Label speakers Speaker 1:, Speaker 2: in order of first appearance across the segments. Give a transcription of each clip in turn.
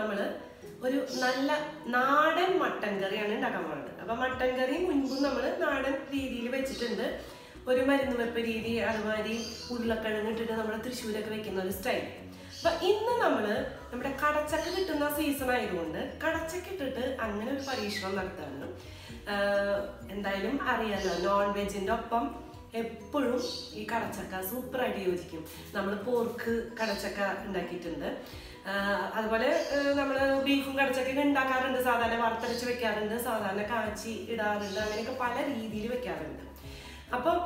Speaker 1: നമ്മൾ ഒരു നല്ല നാടൻ മട്ടൻ കറിയാണ് ഉണ്ടാക്കാൻ പോകുന്നത്. അപ്പോൾ മട്ടൻ കറി മുൻപും നമ്മൾ നാടൻ രീതിയിൽ വെച്ചിട്ടുണ്ട്. ഒരു മരുന്ന് വെപ്പ് രീതി, അതുമാതിരി ഉരുളക്കിഴങ്ങ് ഇട്ടിട്ട് നമ്മൾ തൃശ്ശൂരൊക്കെ വെക്കുന്ന ഒരു സ്റ്റൈൽ. അപ്പം ഇന്ന് നമ്മൾ നമ്മുടെ കടച്ചക്ക കിട്ടുന്ന സീസൺ ആയതുകൊണ്ട് കടച്ചക്ക ഇട്ടിട്ട് അങ്ങനെ ഒരു പരീക്ഷണം നടത്തുകയാണ്. എന്തായാലും അറിയാലോ, നോൺ വെജിൻ്റെ ഒപ്പം എപ്പോഴും ഈ കടച്ചക്ക സൂപ്പറായിട്ട് യോജിക്കും. നമ്മൾ പോർക്ക് കടച്ചക്ക ഉണ്ടാക്കിയിട്ടുണ്ട്. അതുപോലെ നമ്മൾ ബീഫും കടച്ചക്കയൊക്കെ ഉണ്ടാക്കാറുണ്ട്. സാധാരണ വറുത്തരച്ച് വെക്കാറുണ്ട്, സാധാരണ കാച്ചി ഇടാറുണ്ട്, അങ്ങനെയൊക്കെ പല രീതിയിൽ വെക്കാറുണ്ട്. അപ്പം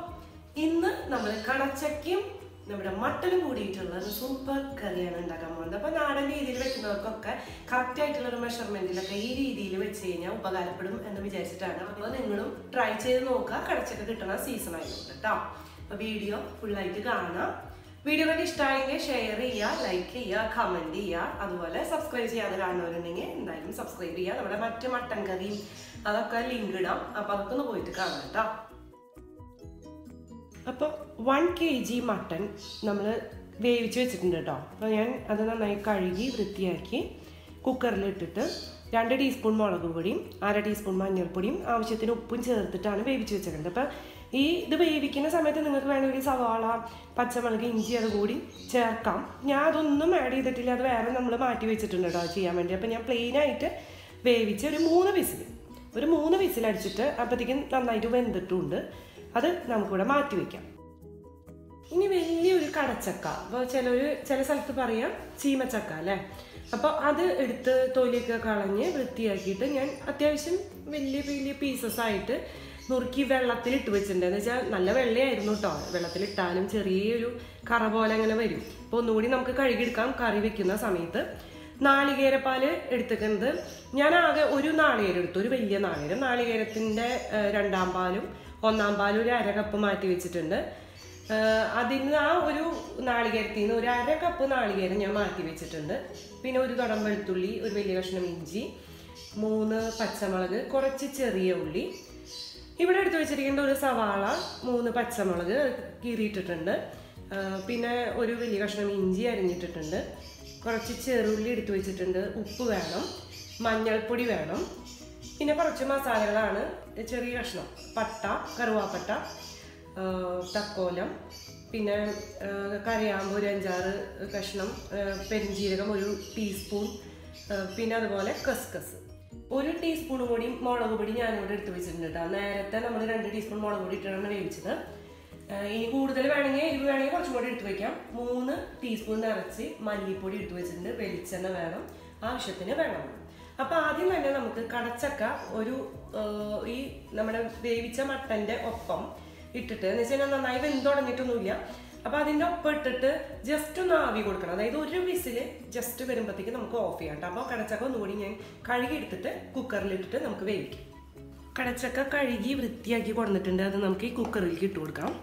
Speaker 1: ഇന്ന് നമ്മൾ കടച്ചക്കയും നമ്മുടെ മട്ടനും കൂടിയിട്ടുള്ള ഒരു സൂപ്പർ കറിയാണ് ഉണ്ടാക്കാൻ പോകുന്നത്. അപ്പോൾ നാടൻ രീതിയിൽ വെക്കുന്നവർക്കൊക്കെ കറക്റ്റായിട്ടുള്ളൊരു മെഷർമെൻറ്റിലൊക്കെ ഈ രീതിയിൽ വെച്ച് കഴിഞ്ഞാൽ ഉപകാരപ്പെടും എന്ന് വിചാരിച്ചിട്ടാണ്. അപ്പോൾ നിങ്ങളും ട്രൈ ചെയ്ത് നോക്കുക. കടച്ചക്ക കിട്ടുന്ന സീസൺ ആയതുകൊണ്ട് കേട്ടോ. അപ്പോൾ വീഡിയോ ഫുള്ളായിട്ട് കാണാം. വീഡിയോ കണ്ട് ഇഷ്ടമായെങ്കിൽ ഷെയർ ചെയ്യുക, ലൈക്ക് ചെയ്യുക, കമൻറ്റ് ചെയ്യുക. അതുപോലെ സബ്സ്ക്രൈബ് ചെയ്യാതെ കാണുന്നവരുണ്ടെങ്കിൽ എന്തായാലും സബ്സ്ക്രൈബ് ചെയ്യുക. നമ്മുടെ മറ്റ് മട്ടൻ കറിയും അതൊക്കെ ലിങ്ക് ഇടാം. അപ്പോൾ അതൊക്കെ ഒന്ന് പോയിട്ട് കാണാം കേട്ടോ. അപ്പോൾ 1 kg മട്ടൺ നമ്മൾ വേവിച്ച് വെച്ചിട്ടുണ്ട് കേട്ടോ. അപ്പോൾ ഞാൻ അത് നന്നായി കഴുകി വൃത്തിയാക്കി കുക്കറിലിട്ടിട്ട് 2 ടീസ്പൂൺ മുളക് പൊടിയും 1/2 ടീസ്പൂൺ മഞ്ഞൾപ്പൊടിയും ആവശ്യത്തിന് ഉപ്പും ചേർത്തിട്ടാണ് വേവിച്ച് വെച്ചിട്ടുണ്ട്. അപ്പോൾ ഇത് വേവിക്കുന്ന സമയത്ത് നിങ്ങൾക്ക് വേണമെങ്കിൽ സവാള, പച്ചമുളക്, ഇഞ്ചി അതുകൂടി ചേർക്കാം. ഞാൻ അതൊന്നും ആഡ് ചെയ്തിട്ടില്ല, അത് വേറെ നമ്മൾ മാറ്റി വെച്ചിട്ടുണ്ട് കേട്ടോ ചെയ്യാൻ വേണ്ടി. അപ്പോൾ ഞാൻ പ്ലെയിനായിട്ട് വേവിച്ച് ഒരു 3 വിസിൽ അടിച്ചിട്ട് അപ്പോഴത്തേക്കും നന്നായിട്ട് വെന്തിട്ടുണ്ട്. അത് നമുക്കിവിടെ മാറ്റി വയ്ക്കാം. ഇനി വലിയൊരു കടച്ചക്ക, അപ്പോൾ ചില സ്ഥലത്ത് പറയാം ചീമച്ചക്ക അല്ലേ. അപ്പോൾ അത് എടുത്ത് തൊലിയൊക്കെ കളഞ്ഞ് വൃത്തിയാക്കിയിട്ട് ഞാൻ അത്യാവശ്യം വലിയ പീസസ് ആയിട്ട് നുറുക്കി വെള്ളത്തിലിട്ട് വെച്ചിട്ടുണ്ട്. എന്ന് വെച്ചാൽ നല്ല വെള്ളയായിരുന്നു കേട്ടോ. വെള്ളത്തിലിട്ടാലും ചെറിയൊരു കറ പോലെ അങ്ങനെ വരും. അപ്പോൾ ഒന്നുകൂടി നമുക്ക് കഴുകിയെടുക്കാം കറി വെക്കുന്ന സമയത്ത്. നാളികേരപ്പാൽ എടുത്തിട്ടുണ്ട്. ഞാൻ ആകെ ഒരു നാളികേരം എടുത്തു, ഒരു വലിയ നാളികേരം. നാളികേരത്തിൻ്റെ 2ാം പാലും 1ാം പാലും ഒരു 1/2 കപ്പ് മാറ്റി വെച്ചിട്ടുണ്ട്. അതിന് ആ ഒരു നാളികേരത്തിൽ നിന്ന് ഒരു 1/2 കപ്പ് നാളികേരം ഞാൻ മാറ്റി വെച്ചിട്ടുണ്ട്. പിന്നെ ഒരു തുടം വെളുത്തുള്ളി, ഒരു വലിയ കഷ്ണം ഇഞ്ചി, 3 പച്ചമുളക്, കുറച്ച് ചെറിയ ഉള്ളി, ഇവിടെ എടുത്ത് വെച്ചിരിക്കേണ്ട ഒരു സവാള, 3 പച്ചമുളക് കീറിയിട്ടിട്ടുണ്ട്. പിന്നെ ഒരു വലിയ കഷ്ണം ഇഞ്ചി അരിഞ്ഞിട്ടിട്ടുണ്ട്. കുറച്ച് ചെറുള്ളി എടുത്ത് വെച്ചിട്ടുണ്ട്. ഉപ്പ് വേണം, മഞ്ഞൾപ്പൊടി വേണം. പിന്നെ കുറച്ച് മസാലകളാണ്. ചെറിയ കഷ്ണം പട്ട, കറുവാപ്പട്ട, തക്കോലം, പിന്നെ കറിയാമ്പ് ഒരു 5-6 കഷ്ണം, പെരിഞ്ജീരകം 1 ടീസ്പൂൺ, പിന്നെ അതുപോലെ കസ്കസ് 1 ടീസ്പൂൺ കൂടി മുളക് പൊടി ഞാനിവിടെ എടുത്ത് വെച്ചിട്ടുണ്ട് കേട്ടോ. നേരത്തെ നമ്മൾ 2 ടീസ്പൂൺ മുളക് പൊടി ഇട്ടാണ് വേവിച്ചത്. ഇനി കൂടുതൽ വേണമെങ്കിൽ കുറച്ചും കൂടി എടുത്ത് വയ്ക്കാം. 3 ടീസ്പൂൺ നിറച്ച് മല്ലിപ്പൊടി എടുത്ത് വെച്ചിട്ടുണ്ട്. വെളിച്ചെണ്ണ വേണം, ആവശ്യത്തിന് വെള്ളം വേണം. അപ്പോൾ ആദ്യം തന്നെ നമുക്ക് കടച്ചക്ക ഈ നമ്മുടെ വേവിച്ച മട്ടൻ്റെ ഒപ്പം ഇട്ടിട്ട്, എന്ന് വെച്ചാൽ നന്നായി വെന്ത് തുടങ്ങിയിട്ടൊന്നുമില്ല. അപ്പോൾ അതിൻ്റെ ഒപ്പം ഇട്ടിട്ട് ജസ്റ്റ് ഒന്ന് ആവി കൊടുക്കണം. അതായത് ഒരു വിസിൽ ജസ്റ്റ് വരുമ്പോഴത്തേക്ക് നമുക്ക് ഓഫ് ചെയ്യാം കേട്ടോ. അപ്പോൾ കടച്ചക്ക ഒന്നുകൂടി ഞാൻ കഴുകി എടുത്തിട്ട് കുക്കറിലിട്ടിട്ട് നമുക്ക് വേവിക്കാം. കടച്ചക്ക കഴുകി വൃത്തിയാക്കി കൊടുത്തിട്ടുണ്ട്. അത് നമുക്ക് ഈ കുക്കറിലേക്ക് ഇട്ട് കൊടുക്കാം.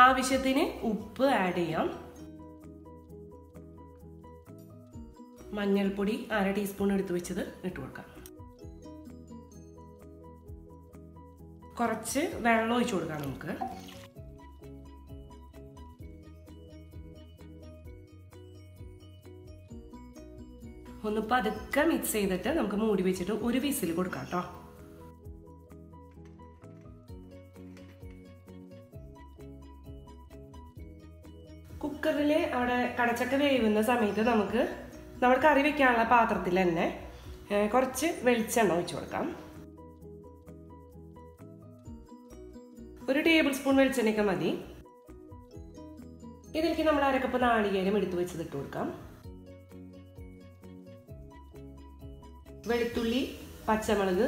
Speaker 1: ആവശ്യത്തിന് ഉപ്പ് ആഡ് ചെയ്യാം. മഞ്ഞൾപ്പൊടി 1/2 ടീസ്പൂൺ എടുത്ത് വെച്ചത് ഇട്ട് കൊടുക്കാം. കുറച്ച് വെള്ളം ഒഴിച്ചു കൊടുക്കാം നമുക്ക്. ഒന്ന് പതുക്കെ മിക്സ് ചെയ്തിട്ട് നമുക്ക് മൂടി വെച്ചിട്ട് ഒരു വിസിൽ കൊടുക്കാം കേട്ടോ. കുക്കറിൽ അവിടെ കടച്ചക്ക വേവുന്ന സമയത്ത് നമുക്ക് നമ്മൾ കറി വെക്കാനുള്ള പാത്രത്തിൽ തന്നെ കുറച്ച് വെളിച്ചെണ്ണ ഒഴിച്ചു കൊടുക്കാം. 1 ടേബിൾ സ്പൂൺ വെളിച്ചെണ്ണയൊക്കെ മതി. ഇതിലേക്ക് നമ്മൾ 1/2 കപ്പ് നാളികേരം എടുത്ത് വെച്ചത് ഇട്ട് കൊടുക്കാം. വെളുത്തുള്ളി, പച്ചമുളക്,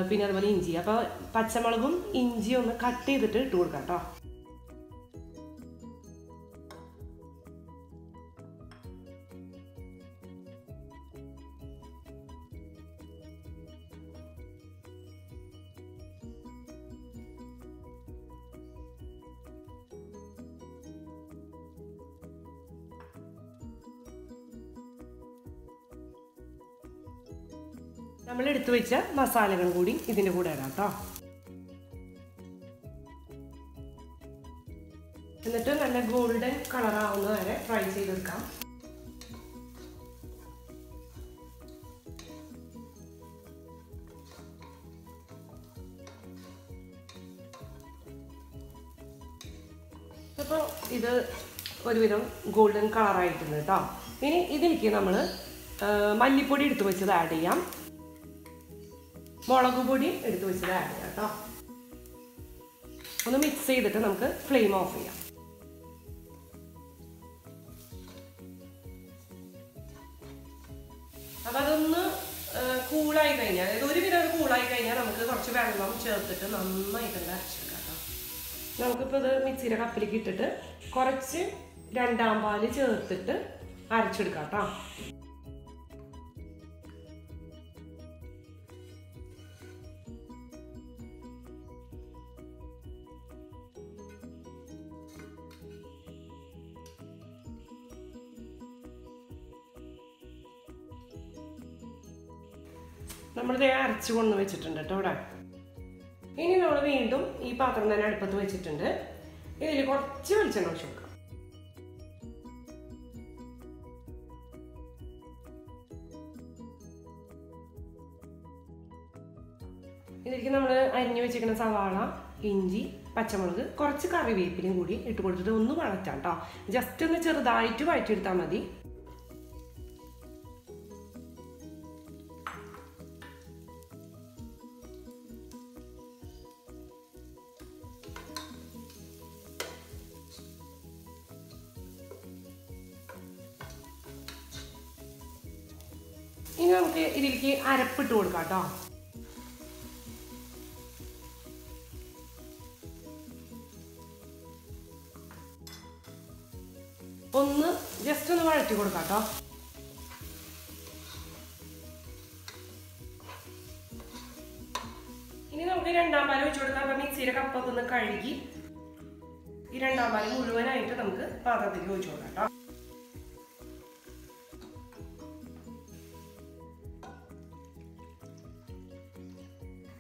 Speaker 1: പിന്നെ അതുപോലെ ഇഞ്ചി. അപ്പോൾ പച്ചമുളകും ഇഞ്ചിയും ഒന്ന് കട്ട് ചെയ്തിട്ട് ഇട്ട് കൊടുക്കാം കേട്ടോ. നമ്മൾ എടുത്തു വെച്ച മസാലകൾ കൂടി ഇതിൻ്റെ കൂടെ ഇടാം കേട്ടോ. എന്നിട്ട് നല്ല ഗോൾഡൻ കളർ ആവുന്നത് വരെ ഫ്രൈ ചെയ്തെടുക്കാം. അപ്പോൾ ഇത് ഒരുവിധം ഗോൾഡൻ കളറായിട്ടുണ്ട് കേട്ടോ. ഇനി ഇതിലേക്ക് നമ്മൾ മല്ലിപ്പൊടി എടുത്ത് വെച്ചത് ആഡ് ചെയ്യാം, മുളക് പൊടി എടുത്ത് വെച്ചത് ആഡ് ചെയ്യാം കേട്ടോ. ഒന്ന് മിക്സ് ചെയ്തിട്ട് നമുക്ക് ഫ്ലെയിം ഓഫ് ചെയ്യാം. അപ്പം അതൊന്ന് കൂളായി കഴിഞ്ഞാൽ, അതായത് ഒരുവിധം അത് കൂളായി കഴിഞ്ഞാൽ നമുക്ക് കുറച്ച് വെള്ളം ചേർത്തിട്ട് നന്നായിട്ട് അരച്ചെടുക്കാം കേട്ടോ. നമുക്കിപ്പോൾ ഇത് മിക്സിയുടെ കപ്പിലേക്ക് ഇട്ടിട്ട് കുറച്ച് രണ്ടാം പാല് ചേർത്തിട്ട് അരച്ചെടുക്കാം കേട്ടോ. നമ്മളിത് അരച്ചു കൊണ്ട് വെച്ചിട്ടുണ്ട് കേട്ടോ ഇവിടെ. ഇനി നമ്മൾ വീണ്ടും ഈ പാത്രം തന്നെ അടുപ്പത്ത് വെച്ചിട്ടുണ്ട്. ഇതിൽ കുറച്ച് വെളിച്ചെണ്ണ ഒഴിച്ച് കൊടുക്കാം. ഇതിലേക്ക് നമ്മൾ അരിഞ്ഞു വെച്ചിരിക്കുന്ന സവാള, ഇഞ്ചി, പച്ചമുളക്, കുറച്ച് കറിവേപ്പിലയും കൂടി ഇട്ട് കൊടുത്തിട്ട് ഒന്ന് വഴറ്റാം കേട്ടോ. ജസ്റ്റ് ഒന്ന് ചെറുതായിട്ട് വഴറ്റിയെടുത്താൽ മതി. ഇനി നമുക്ക് ഇതിലേക്ക് അരപ്പിട്ട് കൊടുക്കാം കേട്ടോ. ഒന്ന് ജസ്റ്റ് ഒന്ന് വഴറ്റി കൊടുക്കാം കേട്ടോ. ഇനി നമുക്ക് രണ്ടാം പാല് ഒഴിച്ചു കൊടുക്കാം. അപ്പം മിക്സിയുടെ കപ്പൊക്കെ ഒന്ന് കഴുകി ഈ രണ്ടാം പാല് മുഴുവനായിട്ട് നമുക്ക് പാത്രത്തിലേക്ക് ഒഴിച്ചു കൊടുക്കാം കേട്ടോ.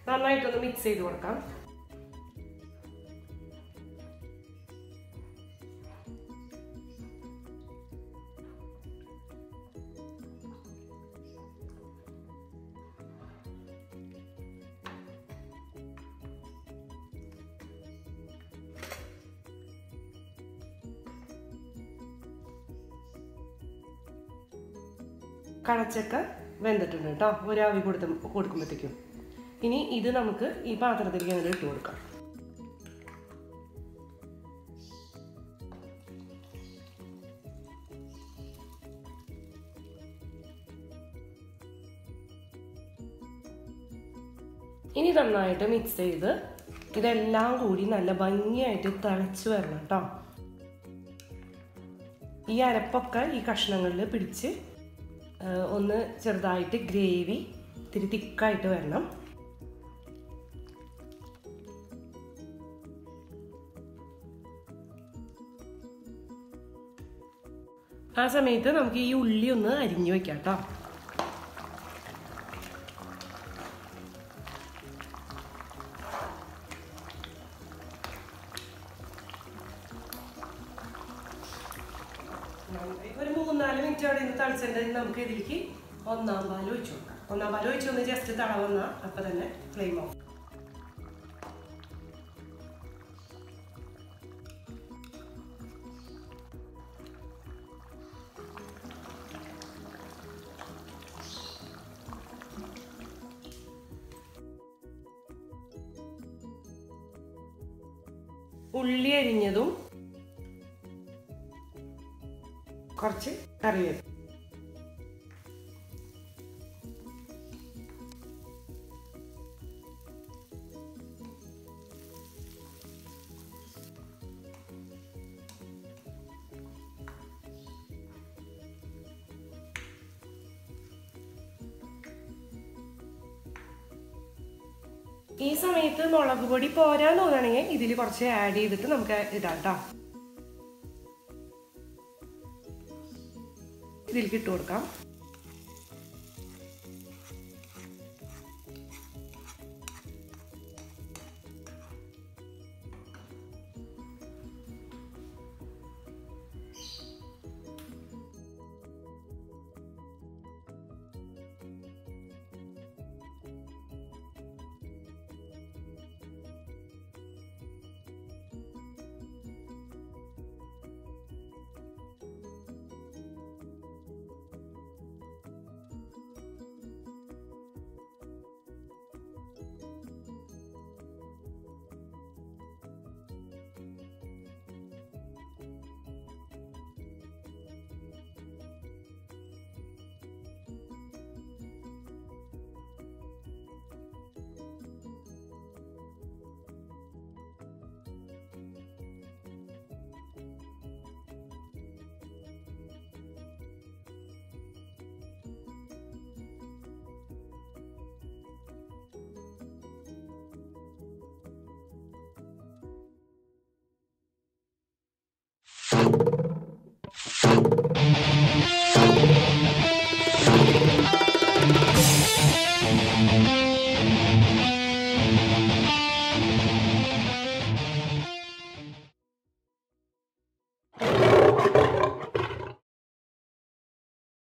Speaker 1: നന്നായിട്ടൊന്ന് മിക്സ് ചെയ്ത് കൊടുക്കാം. കടച്ചക്ക വെന്തിട്ടുണ്ട് കേട്ടോ, ഒരാവി കൊടുക്കുമ്പോഴത്തേക്കും. ഇനി ഇത് നമുക്ക് ഈ പാത്രത്തിലേക്ക് അങ്ങനെ ഇട്ട് കൊടുക്കാം. ഇനി നന്നായിട്ട് മിക്സ് ചെയ്ത് ഇതെല്ലാം കൂടി നല്ല ഭംഗിയായിട്ട് തിളച്ച് വരണം കേട്ടോ. ഈ അരപ്പൊക്കെ ഈ കഷ്ണങ്ങളിൽ പിടിച്ച് ഒന്ന് ചെറുതായിട്ട് ഗ്രേവി ഇത്തിരി തിക്കായിട്ട് വരണം. ആ സമയത്ത് നമുക്ക് ഈ ഉള്ളി ഒന്ന് അരിഞ്ഞു വെക്കാം കേട്ടോ. ഒരു 3-4 മിനിറ്റ് അവിടെ നിന്ന് തളിച്ചിട്ടുണ്ടെങ്കിൽ നമുക്ക് ഇതിലേക്ക് ഒന്നാം പാൽ ഒഴിച്ചു കൊടുക്കാം. ഒന്നാം പാൽ ഒഴിച്ചൊന്ന് ജസ്റ്റ് തളവന്ന അപ്പം തന്നെ ഫ്ലെയിം ഓഫ്. ഉള്ളി അരിഞ്ഞതും കുറച്ച് കറിവേപ്പില, ഈ സമയത്ത് മുളക് പൊടി പോരാൻ തോന്നുകയാണെങ്കിൽ ഇതിൽ കുറച്ച് ആഡ് ചെയ്തിട്ട് നമുക്ക് ഇടാം കേട്ടോ. ഇതിലേക്ക് ഇട്ട് കൊടുക്കാം.